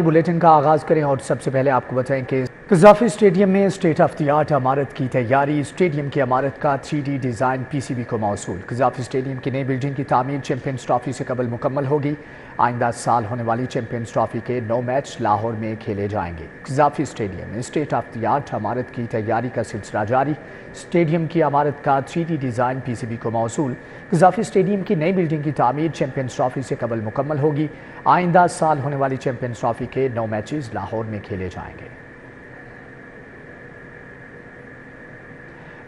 Bulletin का आगाज करें और सबसे पहले आपको बताएं कि कज़ाफ़ी स्टेडियम में स्टेट ऑफ द आर्ट इमारत की तैयारी। स्टेडियम की इमारत का 3D डिज़ाइन पीसीबी को मौसूल। कज़ाफ़ी स्टेडियम की नई बिल्डिंग की तामीर चैंपियंस ट्रॉफी से कबल मुकम्मल होगी। आइंदा साल होने वाली चैंपियंस ट्रॉफी के 9 मैच लाहौर में खेले जाएंगे। कज़ाफ़ी स्टेडियम में स्टेट ऑफ द आर्ट इमारत की तैयारी का सिलसिला जारी। स्टेडियम की इमारत का 3D डिज़ाइन पीसीबी को मौसूल। कज़ाफ़ी स्टेडियम की नई बिल्डिंग की तामीर चैंपियंस ट्रॉफी से कबल मुकम्मल होगी। आइंदा साल होने वाली चैंपियंस ट्रॉफी के 9 मैचेस लाहौर में खेले जाएंगे।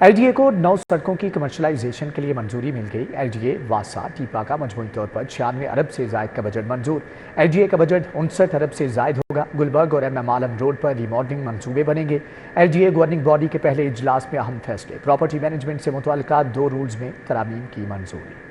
एलडीए को 9 सड़कों की कमर्शलाइजेशन के लिए मंजूरी मिल गई। एलडीए वासा टीपा का मजमूई तौर पर 96 अरब से जायद का बजट मंजूर। एलडीए का बजट 59 अरब से जायद होगा। गुलबर्ग और एमएम आलम रोड पर रिमॉडलिंग मंसूबे बनेंगे। एलडीए गवर्निंग बॉडी के पहले इजलास में अहम फैसले। प्रॉपर्टी मैनेजमेंट से मुतल्लिका 2 रूल्स में तरामीम की मंजूरी।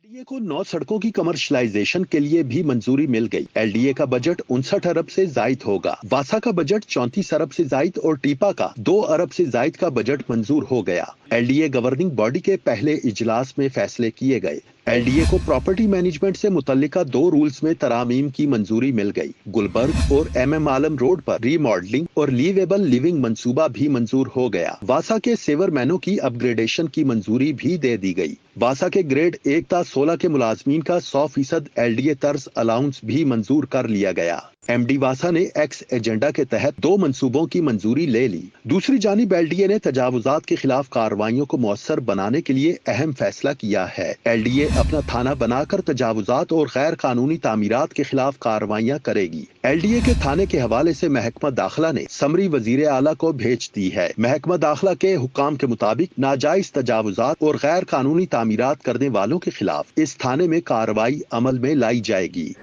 एलडीए को 9 सड़कों की कमर्शलाइजेशन के लिए भी मंजूरी मिल गई। एलडीए का बजट 59 अरब से जायद होगा। वासा का बजट 34 अरब से जायद और टीपा का 2 अरब से जायद का बजट मंजूर हो गया। एलडीए गवर्निंग बॉडी के पहले इजलास में फैसले किए गए। एलडीए को प्रॉपर्टी मैनेजमेंट से मुतल्लिका 2 रूल्स में तरामीम की मंजूरी मिल गई। गुलबर्ग और एमएम आलम रोड पर रीमॉडलिंग और लीवेबल लिविंग मंसूबा भी मंजूर हो गया। वासा के सेवरमैनों की अपग्रेडेशन की मंजूरी भी दे दी गई। वासा के ग्रेड 1 ता 16 के मुलाजमीन का 100% एलडीए तर्ज अलाउंस भी मंजूर कर लिया गया। एमडी वासा ने एक्स एजेंडा के तहत 2 मंसूबों की मंजूरी ले ली। दूसरी जानिब एलडीए ने तजावुजात के खिलाफ कार्रवाइयों को मौसर बनाने के लिए अहम फैसला किया है। एलडीए अपना थाना बनाकर तजावुजात और गैर कानूनी तामीरात के खिलाफ कार्रवाइयां करेगी। एलडीए के थाने के हवाले से महकमा दाखिला ने समरी वजीर आला को भेज दी है। महकमा दाखिला के हुक्म के मुताबिक नाजायज तजावुजात और गैर कानूनी तामीरात करने वालों के खिलाफ इस थाने में कार्रवाई अमल में लाई जाएगी।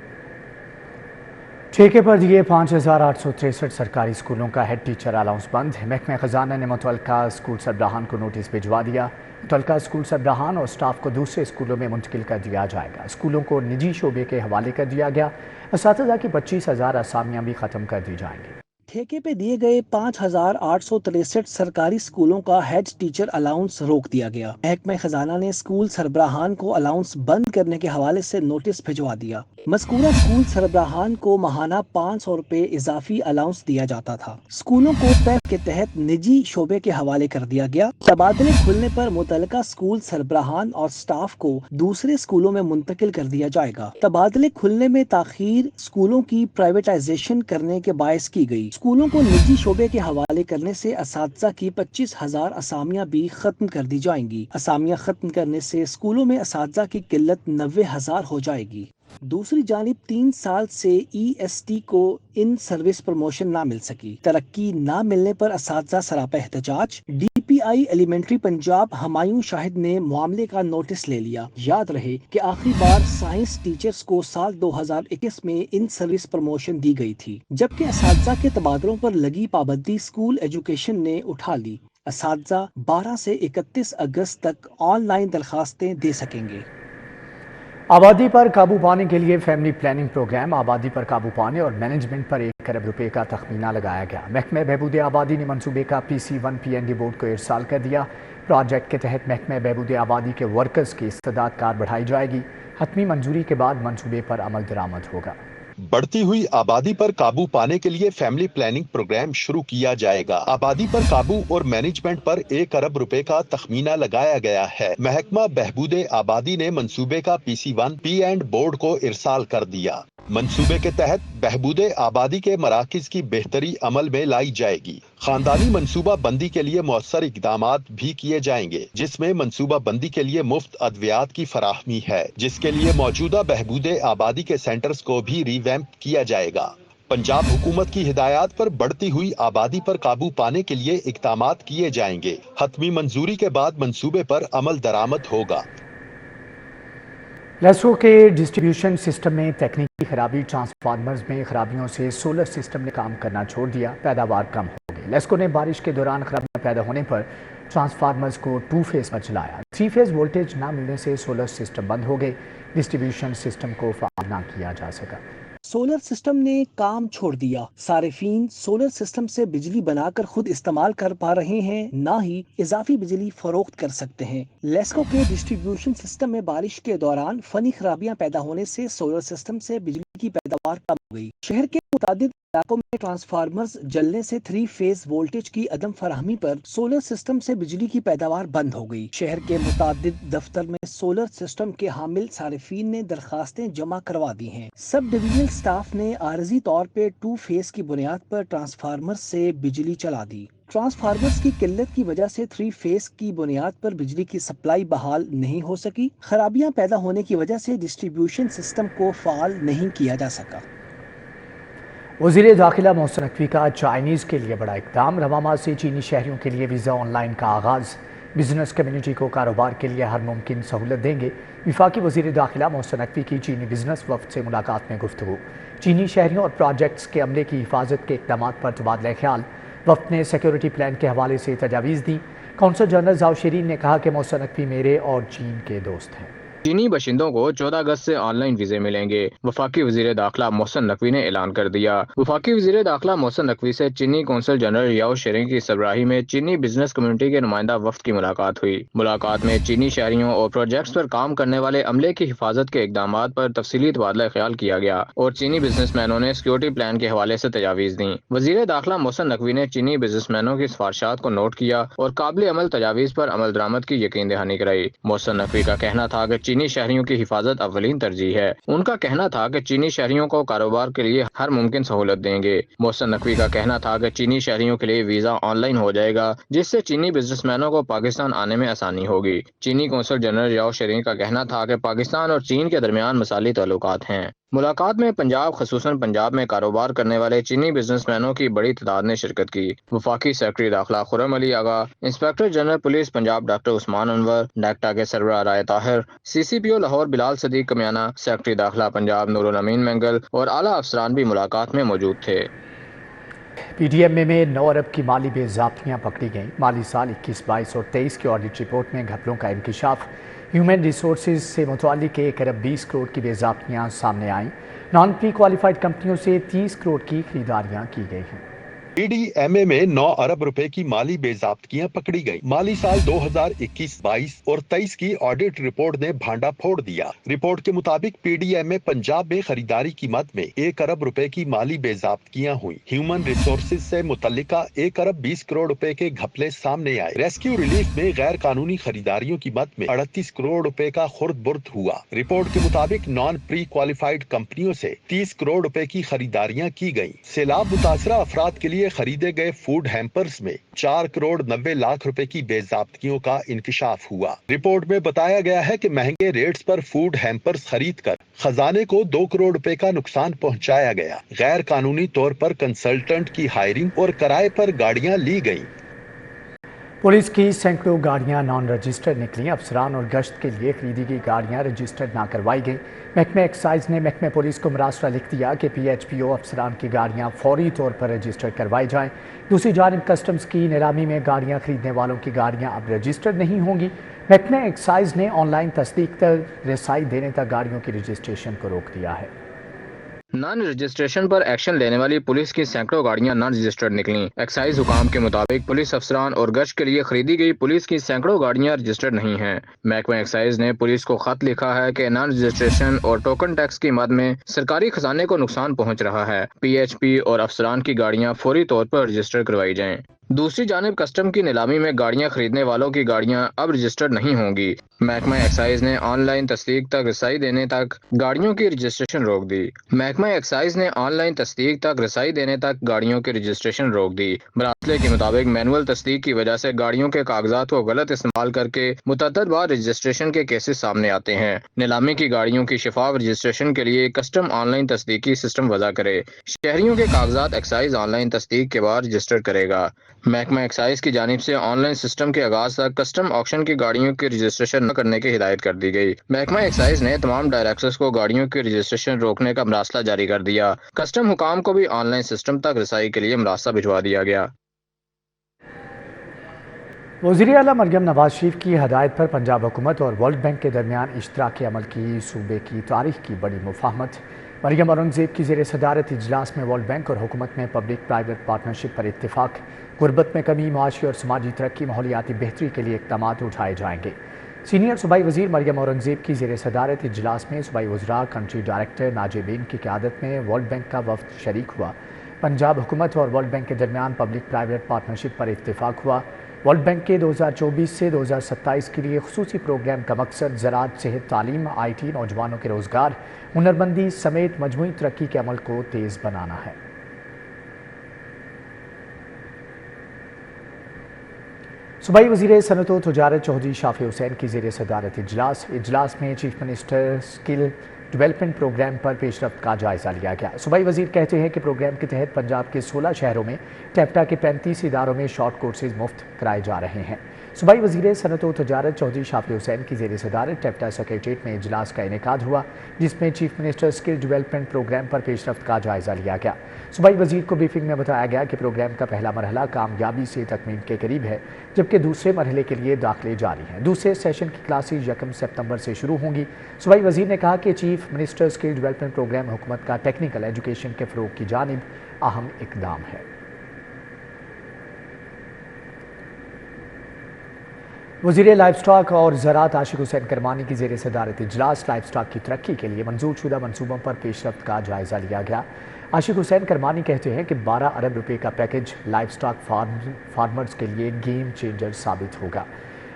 ठेके पर दिए 5863 सरकारी स्कूलों का हेड टीचर अलाउंस बंद। महकमा खजाना ने मुतल्लिका स्कूल सरबराहान को नोटिस भिजवा दिया। मुतल्लिका स्कूल सरबराहान और स्टाफ को दूसरे स्कूलों में मुंतकिल कर दिया जाएगा। स्कूलों को निजी शोबे के हवाले कर दिया गया। असातिज़ा की 25,000 असामियाँ भी ख़त्म कर दी जाएंगी। ठेके पे दिए गए 5863 सरकारी स्कूलों का हेड टीचर अलाउंस रोक दिया गया। महकमा खजाना ने स्कूल सरबराहान को अलाउंस बंद करने के हवाले से नोटिस भिजवा दिया। मज़कूरा स्कूल सरबराहान को माहाना 500 रुपए इजाफी अलाउंस दिया जाता था। स्कूलों को पैक के तहत निजी शोबे के हवाले कर दिया गया। तबादले खुलने पर मुतल्लिका स्कूल सरबराहान और स्टाफ को दूसरे स्कूलों में मुंतकिल कर दिया जाएगा। तबादले खुलने में ताखीर स्कूलों की प्राइवेटाइजेशन करने के बायस की गई। स्कूलों को निजी शोबे के हवाले करने से असातिज़ा की 25,000 असामियाँ भी खत्म कर दी जाएंगी। असामियाँ खत्म करने से स्कूलों में असातिज़ा की किल्लत 90,000 हो जाएगी। दूसरी जानिब 3 साल से EST को इन सर्विस प्रमोशन ना मिल सकी। तरक्की ना मिलने पर असातिज़ा सरापा एहतजाज। DPI एलिमेंट्री पंजाब हमायूं शाहिद ने मामले का नोटिस ले लिया। याद रहे कि आखिरी बार साइंस टीचर्स को साल 2021 में इन सर्विस प्रमोशन दी गई थी, जबकि असातिज़ा के तबादलों पर लगी पाबंदी स्कूल एजुकेशन ने उठा ली। असातिज़ा 12 से 31 अगस्त तक ऑनलाइन दरखास्तें दे सकेंगे। आबादी पर काबू पाने के लिए फैमिली प्लानिंग प्रोग्राम। आबादी पर काबू पाने और मैनेजमेंट पर 1 अरब रुपए का तखमीना लगाया गया। महकमा बहबूद आबादी ने मंसूबे का PC1 PND बोर्ड को इरसाल कर दिया। प्रोजेक्ट के तहत महकमा बहबूद आबादी के वर्कर्स की इस्तेदाद कार बढ़ाई जाएगी। हतमी मंजूरी के बाद मंसूबे पर अमल दरामद होगा। बढ़ती हुई आबादी पर काबू पाने के लिए फैमिली प्लानिंग प्रोग्राम शुरू किया जाएगा। आबादी पर काबू और मैनेजमेंट पर 1 अरब रुपए का तखमीना लगाया गया है। महकमा बहबूद आबादी ने मंसूबे का PC1 P&D बोर्ड को इरसाल कर दिया। मंसूबे के तहत बहबूद आबादी के मराकज की बेहतरी अमल में लाई जाएगी। खानदानी मंसूबा बंदी के लिए मौसर इकदामात भी किए जाएंगे, जिसमें मंसूबा बंदी के लिए मुफ्त अद्वियात की फराहमी है, जिसके लिए मौजूदा बहबूद आबादी के सेंटर्स को भी रिवैम्प किया जाएगा। पंजाब हुकूमत की हिदायत पर बढ़ती हुई आबादी पर काबू पाने के लिए इकदामात किए जाएंगे। हतमी मंजूरी के बाद मंसूबे पर अमल दरामद होगा। लेस्को के डिस्ट्रीब्यूशन सिस्टम में तकनीकी खराबी। ट्रांसफार्मर्स में खराबियों से सोलर सिस्टम ने काम करना छोड़ दिया। पैदावार कम हो गई। लेस्को ने बारिश के दौरान खराबियां पैदा होने पर ट्रांसफार्मर्स को 2 फेज पर चलाया। 3 फेज वोल्टेज ना मिलने से सोलर सिस्टम बंद हो गए। डिस्ट्रीब्यूशन सिस्टम को फाल ना किया जा सका। सोलर सिस्टम ने काम छोड़ दिया। सारिफीन सोलर सिस्टम से बिजली बनाकर खुद इस्तेमाल कर पा रहे हैं, ना ही इजाफी बिजली फरोख्त कर सकते हैं। लेस्को के डिस्ट्रीब्यूशन सिस्टम में बारिश के दौरान फनी खराबियां पैदा होने से सोलर सिस्टम से बिजली की पैदावार कम हो गई। शहर के मुताबिक इलाकों में ट्रांसफार्मर्स जलने से 3 फेज वोल्टेज की अदम फराहमी पर सोलर सिस्टम से बिजली की पैदावार बंद हो गई। शहर के मुताबिक दफ्तर में सोलर सिस्टम के हामिल सारिफीन ने दरखास्तें जमा करवा दी हैं। सब डिविजनल स्टाफ ने आरजी तौर पे 2 फेज की बुनियाद पर ट्रांसफार्मर से बिजली चला दी। ट्रांसफार्मर्स की किल्लत की वजह से 3 फेज की बुनियाद पर बिजली की सप्लाई बहाल नहीं हो सकी। खराबियां पैदा होने की वजह से डिस्ट्रीब्यूशन सिस्टम को फाल नहीं किया जा सका। वज़ीर दाखिला मोहसिन नकवी का चाइनीज़ के लिए बड़ा इक़दाम। रवां माह से चीनी शहरियों के लिए वीज़ा ऑनलाइन का आगाज़। बिजनेस कम्युनिटी को कारोबार के लिए हर मुमकिन सहूलत देंगे। वफाकी वज़ीर दाखिला मोहसिन नकवी की चीनी बिजनेस वफ़द से मुलाकात में गुफ्तगू। चीनी शहरियों और प्रोजेक्ट्स के अमले की हिफाजत के इक़दाम पर तबादला ख्याल। वफ़द ने सिक्योरिटी प्लान के हवाले से तजावीज़ दी। कौंसल जनरल जाओ शीरीन ने कहा कि मोहसिन नकवी मेरे और चीन के दोस्त हैं। चीनी बशिंदों को 14 अगस्त से ऑनलाइन वीजे मिलेंगे। वफाकी वजीर दाखिला मोहसिन नकवी ने ऐलान कर दिया। वफाकी वजीर दाखिला मोहसिन नकवी से चीनी कौंसल जनरल याओ शेरिंग की सरबराही में चीनी बिजनेस कम्युनिटी के नुमाइंदा वफ्द की मुलाकात हुई। मुलाकात में चीनी शहरियों और प्रोजेक्ट्स पर काम करने वाले अमले की हिफाजत के इकदाम पर तफसीली तबादला ख्याल किया गया और चीनी बिजनेसमैनों ने सिक्योरिटी प्लान के हवाले से तजावीज़ दी। वजीर दाखिला मोहसिन नकवी ने चीनी बिजनेसमैनों की सिफारिशात को नोट किया और काबिल अमल तजावीज़ पर अमल दरामद की यकीन दहानी कराई। मोहसिन नकवी का कहना था कि चीनी शहरियों की हिफाजत अव्वलीन तरजीह है। उनका कहना था कि चीनी शहरियों को कारोबार के लिए हर मुमकिन सहूलत देंगे। मोहसिन नकवी का कहना था कि चीनी शहरियों के लिए वीजा ऑनलाइन हो जाएगा, जिससे चीनी बिजनेसमैनों को पाकिस्तान आने में आसानी होगी। चीनी कौंसल जनरल याओ शेरिंग का कहना था कि पाकिस्तान और चीन के दरमियान मसाली ताल्लुकात हैं। मुलाकात में पंजाब, खसूसन पंजाब में कारोबार करने वाले चीनी बिजनेसमैनों की बड़ी तादाद ने शिरकत की। वफाकी सेक्रेटरी दाखिला Khurram Ali Agha, inspector general police Punjab doctor Usman Anwar, डाक्टा के सरबराह राय ताहिर, CCPO लाहौर बिलाल सदीक कमियाना, सेक्रेटरी दाखिला पंजाब नूरुल अमीन मंगल और आला अफसरान भी मुलाकात में मौजूद थे। PDMA में 9 अरब की माली बेज़ाब्तियाँ पकड़ी गईं। माली साल 21, 22 और 23 की ऑडिट रिपोर्ट में घपलों का इंकिशाफ। ह्यूमन रिसोर्सेज से मुतालिक 1 अरब 20 करोड़ की बेज़ाब्तियाँ सामने आईं। नॉन प्री क्वालिफाइड कंपनियों से 30 करोड़ की खरीदारियाँ की गई हैं। PDMA में 9 अरब रुपए की माली बेज़ाब्तियां पकड़ी गई। माली साल 2021-22 और 23 की ऑडिट रिपोर्ट ने भांडा फोड़ दिया। रिपोर्ट के मुताबिक PDMA पंजाब में खरीदारी की मद में 1 अरब रुपए की माली बेज़ाब्तियां हुई। ह्यूमन रिसोर्सेज से मुतल्लिका 1 अरब 20 करोड़ रुपए के घपले सामने आए। रेस्क्यू रिलीफ में गैर कानूनी खरीदारियों की मद में 38 करोड़ रुपए का खुर्द बुर्द हुआ। रिपोर्ट के मुताबिक नॉन प्री क्वालिफाइड कंपनियों से 30 करोड़ रुपए की खरीदारियां की गयी। सैलाब मुतासरा अफराद के लिए खरीदे गए फूड हैम्पर्स में 4 करोड़ 90 लाख रुपए की बेज़ाब्तियों का इंकिशाफ हुआ। रिपोर्ट में बताया गया है कि महंगे रेट्स पर फूड हैम्पर्स खरीद कर खजाने को 2 करोड़ रुपए का नुकसान पहुंचाया गया। गैर कानूनी तौर पर कंसल्टेंट की हायरिंग और किराए पर गाड़ियां ली गईं। पुलिस की सैकड़ों गाड़ियां नॉन रजिस्टर्ड निकली। अफसरान और गश्त के लिए खरीदी गई गाड़ियां रजिस्टर्ड ना करवाई गई। महकमा एक्साइज ने महकमा पुलिस को मरासला लिख दिया कि PHPO अफसरान की गाड़ियां फौरी तौर पर रजिस्टर्ड करवाई जाएं। दूसरी जानिब कस्टम्स की नीलामी में गाड़ियां खरीदने वालों की गाड़ियां अब रजिस्टर्ड नहीं होंगी। महकमा एक्साइज ने ऑनलाइन तस्दीक तक रसाई देने तक गाड़ियों की रजिस्ट्रेशन को रोक दिया है। नॉन रजिस्ट्रेशन पर एक्शन लेने वाली पुलिस की सैकड़ों गाड़ियां नॉन रजिस्टर्ड निकली। एक्साइज हुकाम के मुताबिक पुलिस अफसरान और गश्त के लिए खरीदी गई पुलिस की सैकड़ों गाड़ियां रजिस्टर्ड नहीं हैं। महकमा एक्साइज ने पुलिस को खत लिखा है कि नॉन रजिस्ट्रेशन और टोकन टैक्स की मद में सरकारी खजाने को नुकसान पहुंच रहा है। PHP और अफसरान की गाड़ियां फौरी तौर पर रजिस्टर करवाई जाएं। दूसरी जानिब कस्टम की नीलामी में गाड़ियां खरीदने वालों की गाड़ियां अब रजिस्टर्ड नहीं होंगी। महकमा एक्साइज ने ऑनलाइन तस्दीक तक रसाई देने तक गाड़ियों की रजिस्ट्रेशन रोक दी। महकमा एक्साइज ने ऑनलाइन तस्दीक तक रसाई देने तक गाड़ियों की रजिस्ट्रेशन रोक दी। मरासले के मुताबिक मैनुअल तस्दीक की वजह से गाड़ियों के कागजात को गलत इस्तेमाल करके मुतअद्दिद बार रजिस्ट्रेशन के केसेस सामने आते हैं। नीलामी की गाड़ियों की शफाफ रजिस्ट्रेशन के लिए कस्टम ऑनलाइन तस्दीकी सिस्टम वज़ा करे। शहरियों के कागजात एक्साइज ऑनलाइन तस्दीक के बाद रजिस्टर करेगा। महकमा एक्साइज की जानिब से ऑनलाइन सिस्टम के आगाज तक कस्टम ऑक्शन की गाड़ियों की रजिस्ट्रेशन न करने की हिदायत कर दी गई। महकमा एक्साइज ने तमाम डायरेक्टर्स को गाड़ियों की रजिस्ट्रेशन रोकने का मरासला जारी कर दिया। कस्टम हुकाम को भी ऑनलाइन सिस्टम तक रसाई के लिए मरासला भिजवा दिया गया। वज़ीर आला मरियम नवाज शरीफ की हदायत पर पंजाब हुकूमत और वर्ल्ड बैंक के दरमियान इश्तराकी अमल की सूबे की तारीख की बड़ी मुफाहमत। मरियम औरंगजेब की ज़ेर सदारत इजलास में वर्ल्ड बैंक और हुकूमत में पब्लिक प्राइवेट पार्टनरशिप पर इत्तेफाक। गुर्बत में कमी, माशी और समाजी तरक्की, माहौलियाती बेहतरी के लिए इक़दामात उठाए जाएंगे। سینئر صوبائی وزیر مریم اورنگزیب کی زیر صدارت اجلاس میں صوبائی وزراء کنٹری ڈائریکٹر ناجبین کی قیادت میں ورلڈ بینک کا وفد شریک ہوا۔ پنجاب حکومت اور ورلڈ بینک کے درمیان پبلک پرائیویٹ پارٹنرشپ پر اتفاق ہوا۔ ورلڈ بینک کے 2024 سے 2027 کے لیے خصوصی پروگرام کا مقصد زراعت، صحت، تعلیم، آئی ٹی، نوجوانوں کے روزگار، ہنرمندی سمیت مجموعی ترقی کے عمل کو تیز بنانا ہے۔ صوبائی وزیر صنعت و تجارت چودھری شافی حسین کی زیر صدارت اجلاس میں chief minister skill development programme پر پیش رفت کا جائزہ لیا گیا۔ صوبائی وزیر کہتے ہیں کہ پروگرام کے تحت پنجاب کے 16 شہروں میں ٹیپٹا کے 35 اداروں میں شارٹ کورسز مفت کرائے جا رہے ہیں۔ صوبائی وزیر صنعت و تجارت چودھری شافی حسین کی زیر صدارت ٹیپٹا سیکریٹریٹ میں اجلاس کا انعقاد ہوا، جس میں chief minister skill development programme پر پیش رفت کا جائزہ لیا گیا۔ صوبائی وزیر کو بریفنگ میں بتایا گیا کہ پروگرام کا پہلا مرحلہ کامیابی سے تکمیل کے قریب ہے، جبکہ دوسرے مرحلے کے لیے داخلے جاری ہیں۔ دوسرے سیشن کی کلاسز 1 ستمبر سے شروع ہوں گی۔ صوبائی وزیر نے کہا کہ chief minister skill development programme حکومت کا ٹیکنیکل ایجوکیشن کے فروغ کی جانب اہم اقدام ہے۔ وزیر لائف سٹاک اور زراعت عاشق حسین کرمانی کی زیر صدارت اجلاس لائف سٹاک کی ترقی کے لیے منظور شدہ منصوبوں پر پیش رفت کا جائزہ لیا گیا۔ عاشق حسین کرمانی کہتے ہیں کہ 12 ارب روپے کا پیکج لائف سٹاک فارمرز کے لیے گیم چینجر ثابت ہوگا۔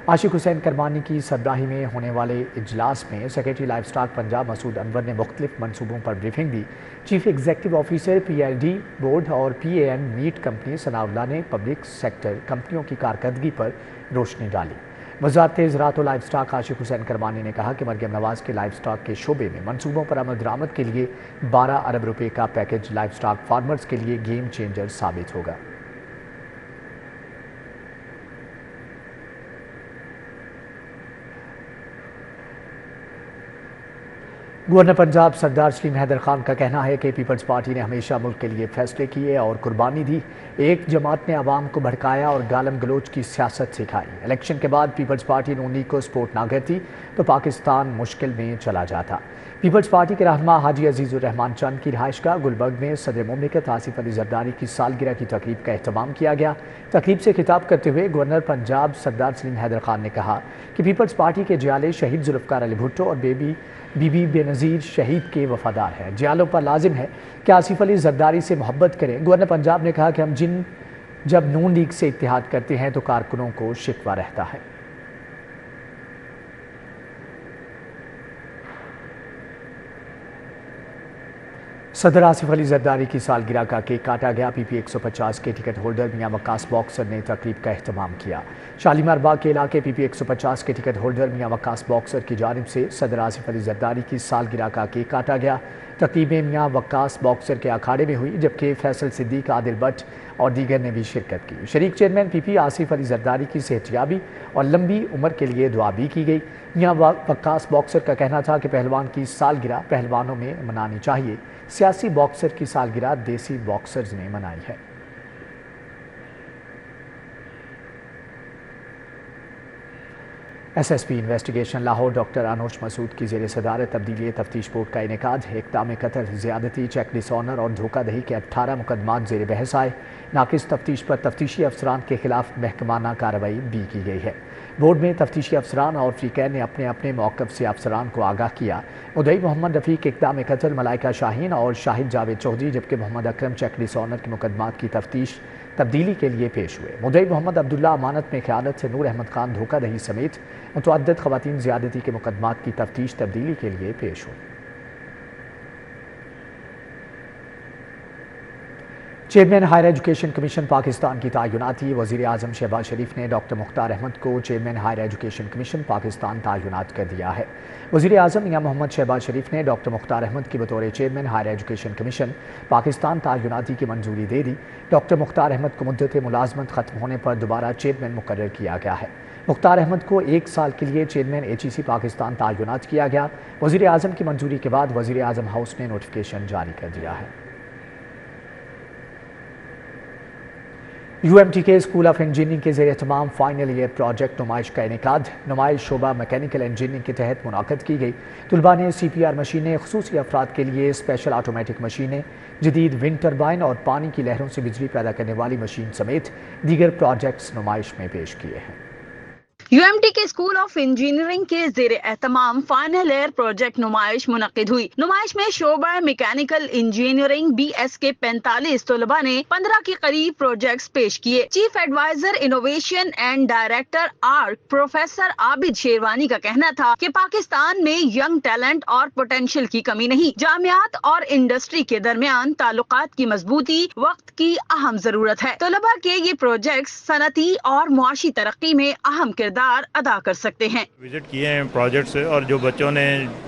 عاشق حسین کرمانی کی سربراہی میں ہونے والے اجلاس میں secretary livestock Punjab Masood Anwar نے مختلف منصوبوں پر بریفنگ دی۔ Chief executive officer PLD board اور PAN meat company Sanaullah نے پبلک سیکٹر کمپنیوں کی کارکردگی پر روشنی ڈالی۔ وزارت زراعت و لائف سٹاک عاشق حسین کرمانی نے کہا کہ مریم نواز کے لائف سٹاک کے شعبے میں منصوبوں پر عمل درآمد کے لیے 12 ارب روپے کا پیکج لائف سٹاک فارمرز کے لیے گیم چینجر ثابت ہوگا۔ گورنر پنجاب سردار سلیم حیدر خان کا کہنا ہے کہ پیپلز پارٹی نے ہمیشہ ملک کے لیے فیصلے کیے اور قربانی دی۔ ایک جماعت نے عوام کو بھڑکایا اور گالم گلوچ کی سیاست سکھائی۔ الیکشن کے بعد پیپلز پارٹی نون لیگ کو سپورٹ نہ کرتی تو پاکستان مشکل میں چلا جاتا۔ پیپلز پارٹی کے رہنما حاجی عزیز الرحمان چند کی رہائش گاہ گلبرگ میں صدر مملکت آصف علی زرداری کی سالگرہ کی تقریب کا اہتمام کیا گیا۔ تقریب سے خطاب کرتے ہوئے گورنر پنجاب سردار سلیم حیدر خان نے کہا کہ پیپلز پارٹی کے جیالے شہید ذوالفقار علی بھٹو اور بی بی بے نظیر شہید کے وفادار ہیں۔ جیالوں پر لازم ہے کہ آصف علی زرداری سے محبت کریں۔ گورنر پنجاب نے کہا کہ ہم جب نون لیگ سے اتحاد کرتے ہیں تو کارکنوں کو شکوہ رہتا ہے۔ صدر آصف علی زرداری کی سالگرہ کا کیک کاٹا گیا۔ PP 150 کے ٹکٹ ہولڈر میاں وقاص باکسر نے تقریب کا اہتمام کیا۔ شالیمار باغ کے علاقے PP 150 کے ٹکٹ ہولڈر میاں وقاص باکسر کی جانب سے صدر آصف علی زرداری کی سالگرہ کا کیک کاٹا گیا۔ تقریب میں میاں وقاص باکسر کے اکھاڑے میں ہوئی، جبکہ فیصل صدیق، عادل بٹ اور دیگر نے بھی شرکت کی۔ شریک چیئرمین PP آصف علی زرداری کی صحتیابی اور لمبی عمر کے لیے دعا بھی کی گئی۔ میاں وقاص باکسر کا کہنا تھا کہ پہلوان کی سالگرہ پہلوانوں میں منانی چاہیے، سیاسی باکسر کی سالگرہ دیسی باکسرز نے منائی ہے۔ SSP investigation Lahore doctor Anoosh مسعود کی زیر صدارت تبدیلی تفتیش بورڈ کا انعقاد۔ اقدام قتل، زیادتی، چیک ڈس آنر اور دھوکہ دہی کے 18 مقدمات زیر بحث آئے۔ ناقص تفتیش پر تفتیشی افسران کے خلاف محکمانہ کارروائی بھی کی گئی ہے۔ بورڈ میں تفتیشی افسران اور فریقین نے اپنے اپنے موقف سے افسران کو آگاہ کیا۔ مدعی محمد رفیق اقدام قتل، ملائکہ شاہین اور شاہد جاوید چودھری، جبکہ محمد اکرم چیک ڈس آنر کے مقدمات کی تفتیش تبدیلی کے لیے پیش ہوئے۔ مدعی محمد عبداللہ امانت میں خیانت سے، نور احمد خان دھوکہ دہی سمیت متعدد خواتین زیادتی کے مقدمات کی تفتیش تبدیلی کے لیے پیش ہوئی۔ Chairman higher education commission Pakistan کی تعیناتی۔ وزیر اعظم شہباز شریف نے ڈاکٹر مختار احمد کو chairman higher education commission Pakistan تعینات کر دیا ہے۔ وزیر اعظم میاں محمد شہباز شریف نے ڈاکٹر مختار احمد کی بطور chairman higher education commission Pakistan تعیناتی کی منظوری دے دی۔ ڈاکٹر مختار احمد کو مدت ملازمت ختم ہونے پر دوبارہ چیئرمین مقرر کیا گیا ہے۔ مختار احمد کو 1 سال کے لیے چیئرمین HEC پاکستان تعینات کیا گیا۔ وزیر اعظم کی منظوری کے بعد وزیر اعظم ہاؤس نے نوٹیفیکیشن جاری کر دیا ہے۔ UMTK اسکول آف انجینئرنگ کے زیر اہتمام فائنل ایئر پروجیکٹ نمائش کا انعقاد۔ نمائش شعبہ میکینیکل انجینئرنگ کے تحت منعقد کی گئی۔ طلباء نے CPR مشینیں، خصوصی افراد کے لیے اسپیشل آٹومیٹک مشینیں، جدید ونڈ ٹربائن اور پانی کی لہروں سے بجلی پیدا کرنے والی مشین سمیت دیگر پروجیکٹس نمائش میں پیش کیے ہیں۔ UMT کے اسکول آف انجینئرنگ کے زیر اہتمام فائنل ایئر پروجیکٹ نمائش منعقد ہوئی۔ نمائش میں شعبہ میکینیکل انجینئرنگ BS کے 45 طلباء نے 15 کے قریب پروجیکٹس پیش کیے۔ Chief advisor innovation and director art professor Abid Sherwani کا کہنا تھا کہ پاکستان میں ینگ ٹیلنٹ اور پوٹینشل کی کمی نہیں، جامعات اور انڈسٹری کے درمیان تعلقات کی مضبوطی وقت کی اہم ضرورت ہے۔ طلباء کے یہ پروجیکٹس صنعتی اور معاشی ترقی میں اہم کردار ادا کر سکتے ہیں۔ وزٹ کیے ہیں پروجیکٹ سے، اور جو بچوں نے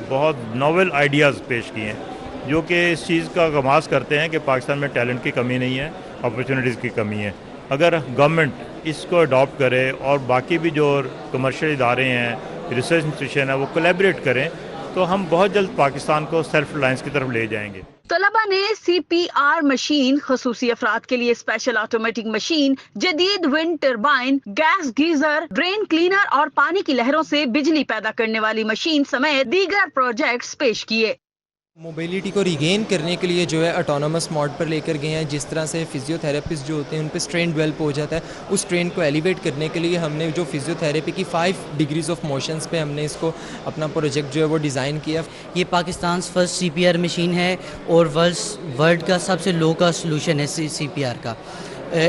بہت ناول آئیڈیاز پیش کیے ہیں جو کہ اس چیز کا غماز کرتے ہیں کہ پاکستان میں ٹیلنٹ کی کمی نہیں ہے، اپرچونیٹیز کی کمی ہے۔ اگر گورنمنٹ اس کو اڈاپٹ کرے اور باقی بھی جو کمرشل ادارے ہیں، ریسرچ انسٹیٹیوشن ہے، وہ کولیبریٹ کریں تو ہم بہت جلد پاکستان کو سیلف ریلائنس کی طرف لے جائیں گے۔ طلباء نے CPR مشین، خصوصی افراد کے لیے اسپیشل آٹومیٹک مشین، جدید wind turbine, gas geyser, drain cleaner اور پانی کی لہروں سے بجلی پیدا کرنے والی مشین سمیت دیگر پروجیکٹس پیش کیے۔ موبیلٹی کو ریگین کرنے کے لیے جو ہے اٹونومس موڈ پر لے کر گئے ہیں، جس طرح سے فزیو تھراپسٹ جو ہوتے ہیں ان پہ اسٹرین ڈیولپ ہو جاتا ہے، اس اسٹرین کو ایلیویٹ کرنے کے لیے ہم نے جو فزیو تھراپی کی 5 ڈگریز آف موشنز پہ ہم نے اس کو اپنا پروجیکٹ جو ہے وہ ڈیزائن کیا۔ یہ پاکستان فرسٹ CPR مشین ہے اور ورلڈ کا سب سے لو کا سلوشن ہے CPR کا۔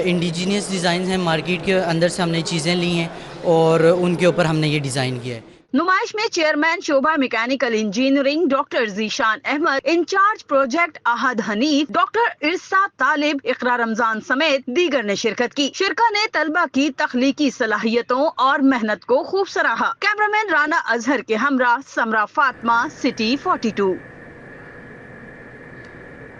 انڈیجینیس ڈیزائنز ہیں، مارکیٹ کے اندر سے ہم نے چیزیں لی ہیں اور ان کے اوپر ہم نے یہ ڈیزائن کیا ہے۔ نمائش میں چیئرمین شعبہ mechanical engineering doctor Zeeshan Ahmed, in charge project Ahad Hanif, doctor Irsa Talib, اقرا رمضان سمیت دیگر نے شرکت کی۔ شرکا نے طلبہ کی تخلیقی صلاحیتوں اور محنت کو خوب سراہا۔ کیمرامین رانا اظہر کے ہمراہ سمرا فاطمہ، سٹی 42۔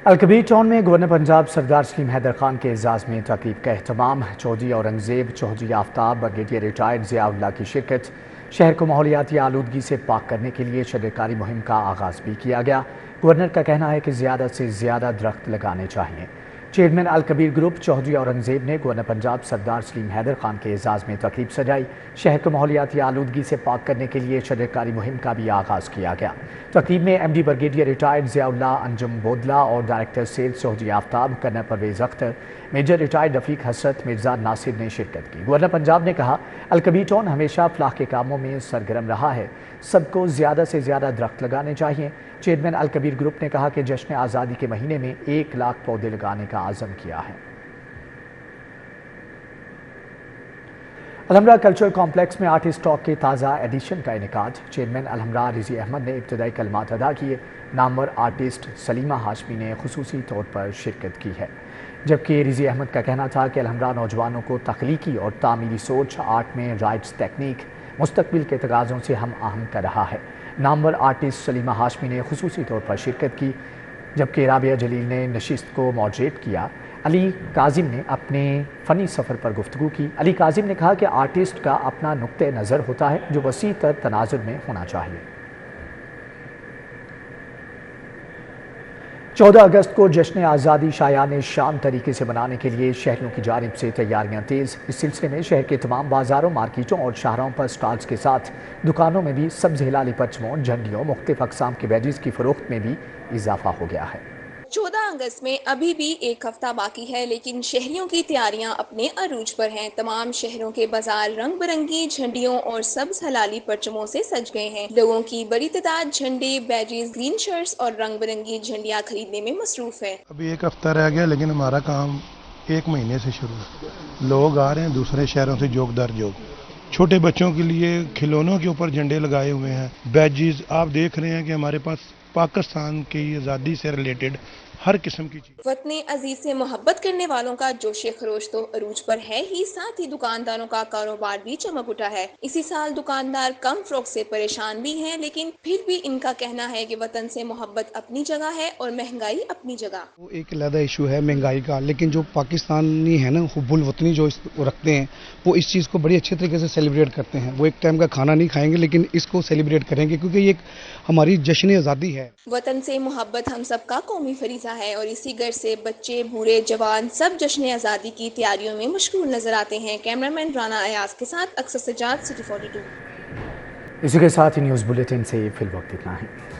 الکبیر ٹاؤن میں گورنر پنجاب سردار سلیم حیدر خان کے اعزاز میں تقریب کا اہتمام۔ چودھری اورنگزیب، چودھری آفتاب، بریگیڈیئر ریٹائرڈ ضیاء اللہ کی شرکت۔ شہر کو ماحولیاتی آلودگی سے پاک کرنے کے لیے شجرکاری مہم کا آغاز بھی کیا گیا۔ گورنر کا کہنا ہے کہ زیادہ سے زیادہ درخت لگانے چاہیے۔ چیئرمین الکبیر گروپ چودھری اورنگزیب نے گورنر پنجاب سردار سلیم حیدر خان کے اعزاز میں تقریب سجائی۔ شہر کو ماحولیاتی آلودگی سے پاک کرنے کے لیے شجرکاری مہم کا بھی آغاز کیا گیا۔ تقریب میں MD brigadier retired Ziaullah Anjum Bodla اور director sales Chaudhry Aftab, colonel Pervez Akhtar, major retired Rafiq Hasrat, Mirza ناصر نے شرکت کی۔ گورنر پنجاب نے کہا الکبیر ٹاؤن ہمیشہ فلاح کے کاموں میں سرگرم رہا ہے، سب کو زیادہ سے زیادہ درخت لگانے چاہیے۔ چیئرمین الکبیر گروپ نے کہا کہ جشن آزادی کے مہینے میں 1 لاکھ پودے لگانے کا عزم کیا ہے۔ الحمرا کلچرل کمپلیکس میں آرٹسٹ ٹاک کے تازہ ایڈیشن کا انعقاد۔ چیئرمین الحمرا رضی احمد نے ابتدائی کلمات ادا کیے۔ نامور آرٹسٹ سلیمہ ہاشمی نے خصوصی طور پر شرکت کی ہے، جبکہ رضی احمد کا کہنا تھا کہ الحمرا نوجوانوں کو تخلیقی اور تعمیری سوچ، آرٹ میں رائٹس تکنیک مستقبل کے تقاضوں سے ہم آہنگ کر رہا ہے۔ نامور آرٹسٹ سلیمہ ہاشمی نے خصوصی طور پر شرکت کی، جبکہ رابعہ جلیل نے نشست کو ماڈریٹ کیا۔ علی کاظم نے اپنے فنی سفر پر گفتگو کی۔ علی کاظم نے کہا کہ آرٹسٹ کا اپنا نقطہ نظر ہوتا ہے جو وسیع تر تناظر میں ہونا چاہیے۔ 14 اگست کو جشن آزادی شایان شان طریقے سے منانے کے لیے شہریوں کی جانب سے تیاریاں تیز۔ اس سلسلے میں شہر کے تمام بازاروں، مارکیٹوں اور شاہراہوں پر سٹالز کے ساتھ دکانوں میں بھی سبز ہلالی پرچموں، جھنڈیوں، مختلف اقسام کے بیجز کی فروخت میں بھی اضافہ ہو گیا ہے۔ 14 اگست میں ابھی بھی 1 ہفتہ باقی ہے، لیکن شہریوں کی تیاریاں اپنے عروج پر ہیں۔ تمام شہروں کے بازار رنگ برنگی جھنڈیوں اور سبز ہلالی پرچموں سے سج گئے ہیں۔ لوگوں کی بڑی تعداد جھنڈے، بیجز، گرین شرٹس اور رنگ برنگی جھنڈیاں خریدنے میں مصروف ہے۔ ابھی 1 ہفتہ رہ گیا، لیکن ہمارا کام 1 مہینے سے شروع ہے۔ لوگ آ رہے ہیں دوسرے شہروں سے جوک در جوک۔ چھوٹے بچوں کے لیے کھلونوں کے اوپر جھنڈے لگائے ہوئے ہیں، بیجز آپ دیکھ رہے ہیں کہ ہمارے پاس پاکستان کی آزادی سے ریلیٹڈ ہر قسم کی چیز۔ وطن عزیز سے محبت کرنے والوں کا جوش خروش تو عروج پر ہے ہی، ساتھ ہی دکانداروں کا کاروبار بھی چمک اٹھا ہے۔ اسی سال دکاندار کم فروخت سے پریشان بھی ہیں، لیکن پھر بھی ان کا کہنا ہے کہ وطن سے محبت اپنی جگہ ہے اور مہنگائی اپنی جگہ۔ وہ ایک علیحدہ ایشو ہے مہنگائی کا، لیکن جو پاکستانی ہے نا حب الوطنی جو رکھتے ہیں، وہ اس چیز کو بڑی اچھے طریقے سے سیلیبریٹ کرتے ہیں۔ وہ ایک ٹائم کا کھانا نہیں کھائیں گے، لیکن اس کو سیلیبریٹ کریں گے کیونکہ یہ ایک ہماری جشن آزادی ہے۔ وطن سے محبت ہم سب کا قومی فریضہ ہے، اور اسی غرض سے بچے، بوڑھے، جوان سب جشن آزادی کی تیاریوں میں مشغول نظر آتے ہیں۔ کیمرامین رانا ایاز کے ساتھ اکثر سجاد، سٹی 42۔ اسی کے ساتھ ہی نیوز بلیٹن سے فی الوقت اتنا ہی۔